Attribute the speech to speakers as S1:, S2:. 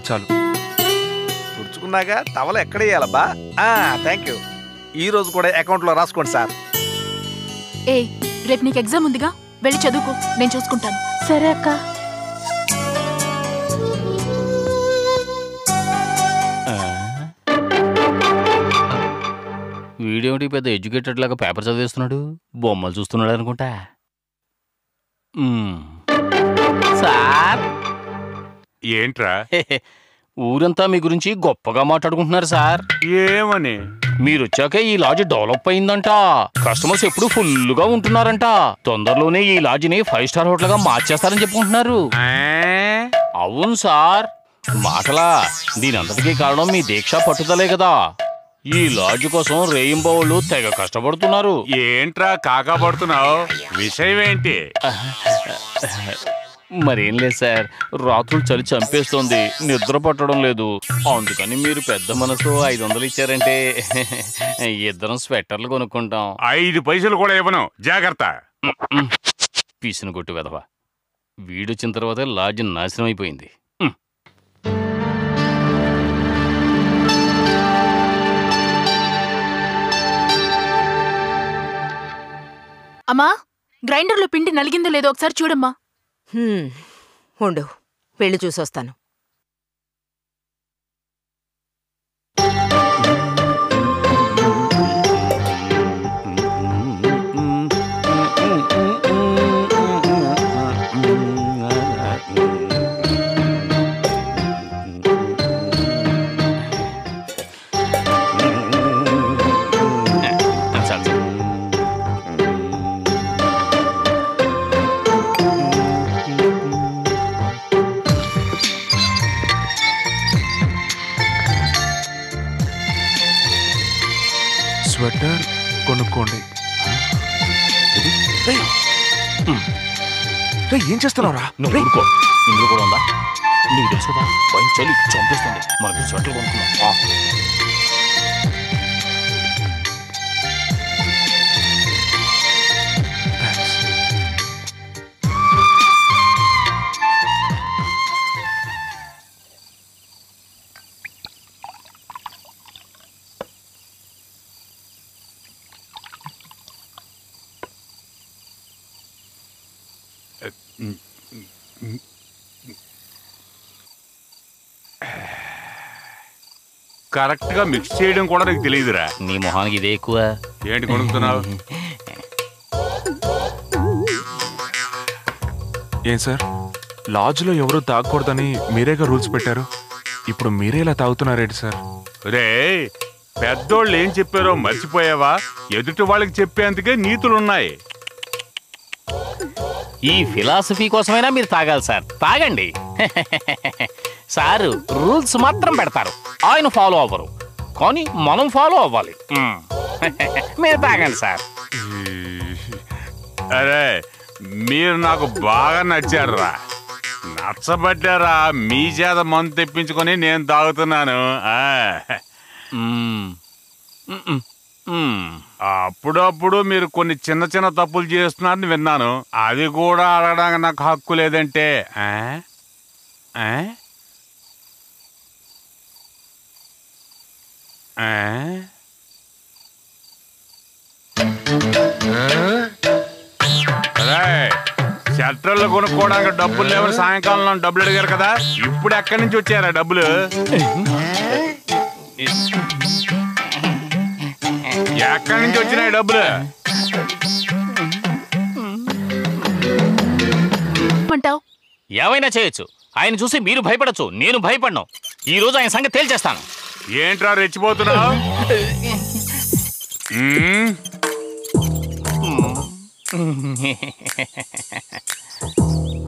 S1: చాలు.
S2: తుడుచుకున్నాక టవల్ ఎక్కడ వేయాలబ్బా? Thank you. ఈ రోజు కూడా అకౌంట్లో రాసుకోండి సార్.
S3: ఏ రేపు నీకు ఎగ్జామ్ ఉందిగా, వెళ్ళి చదువుకో, నేను చూసుకుంటాను.
S4: సరే అక్క.
S5: వీడేమిటి పెద్ద ఎడ్యుకేటెడ్ లాగా పేపర్ చదివేస్తున్నాడు, బొమ్మలు చూస్తున్నాడు అనుకుంటా. సార్
S6: ఏంట్రా?
S5: ఊరంతా మీ గురించి గొప్పగా మాట్లాడుకుంటున్నారు సార్.
S6: ఏమని?
S5: మీరొచ్చాక ఈ లాడ్జ్ డెవలప్ అయిందంట, కస్టమర్స్ ఎప్పుడు ఫుల్గా ఉంటున్నారంట, తొందరలోనే ఈ లాడ్జిని 5 స్టార్ హోటల్ గా మార్చేస్తారని చెప్పుకుంటున్నారు. అవును సార్, మాటలా? దీనంతటికీ కారణం మీ దీక్ష పట్టుదలే కదా. ఈ లాడ్జ్ కోసం రేయింబవళ్ళు తెగ కష్టపడుతున్నారు.
S6: ఏంట్రా కాకా పడుతున్నావు? విషయం ఏంటి?
S5: మరేం లేదు సార్, రాత్రులు చలి చంపేస్తోంది, నిద్ర పట్టడం లేదు. అందుకని మీరు పెద్ద మనసు 500 ఇచ్చారంటే ఇద్దరం స్వెటర్లు కొనుక్కుంటాం.
S6: 5 పైసలు కూడా ఇవ్వను, జాగ్రత్త.
S5: పీసును కొట్టు వెధవా. వీడొచ్చిన తర్వాత లాడ్జ్ నాశనం అయిపోయింది.
S3: అమ్మా, గ్రైండర్లో పిండి నలిగిందో లేదో ఒకసారి చూడమ్మా.
S4: ఉండు, వెళ్ళి చూసొస్తాను.
S1: స్వెటర్ కొనుక్కోండి. ఏం చేస్తున్నావురా?
S5: నువ్వు ఊరుకో. ఇందులో కూడా ఉందా? నీకు తెలుసు కదా, పైన చలి చంపేస్తుంది. మనకు స్వెటర్ కొనుక్కుందాం.
S6: కరెక్ట్ గా మిక్స్ చేయడం కూడా నీకు తెలియదురా.
S5: నీ మొహానికి ఇదే ఎక్కువ.
S6: ఏంటి కొనుక్కున్నావు?
S1: ఏం సార్, లాడ్జ్లో ఎవరూ తాగకూడదని మీరేగా రూల్స్ పెట్టారు, ఇప్పుడు మీరే ఇలా తాగుతున్నారేంటి సార్?
S6: రే, పెద్దోళ్ళు ఏం చెప్పారో మర్చిపోయావా? ఎదుటి వాళ్ళకి చెప్పేందుకే నీతులున్నాయి.
S5: ఈ ఫిలాసఫీ కోసమైనా మీరు తాగాలి సార్, తాగండి. సారు రూల్స్ మాత్రం పెడతారు, ఆయన ఫాలో అవ్వరు, కానీ మనం ఫాలో అవ్వాలి. మీరు తాగండి సార్.
S6: అరే, మీరు నాకు బాగా నచ్చారురా. నచ్చబట్టారా? మీ చేత మందు తెప్పించుకొని నేను తాగుతున్నాను. అప్పుడప్పుడు మీరు కొన్ని చిన్న చిన్న తప్పులు చేస్తున్నారని విన్నాను. అది కూడా అడగడానికి నాకు హక్కు లేదంటే షట్టర్లు కొనుక్కోవడానికి డబ్బులు లేవని సాయంకాలంలో డబ్బులు అడిగారు కదా, ఇప్పుడు ఎక్కడి నుంచి వచ్చారా డబ్బులు? ఎక్కడి నుంచి వచ్చినాయి డబ్బులు?
S5: ఏమైనా చేయొచ్చు, ఆయన చూసి మీరు భయపడచ్చు, నేను భయపడను. ఈ రోజు ఆయన సంగతి తేల్చేస్తాను.
S6: ఏంట్రా రెచ్చిపోతున్నావు?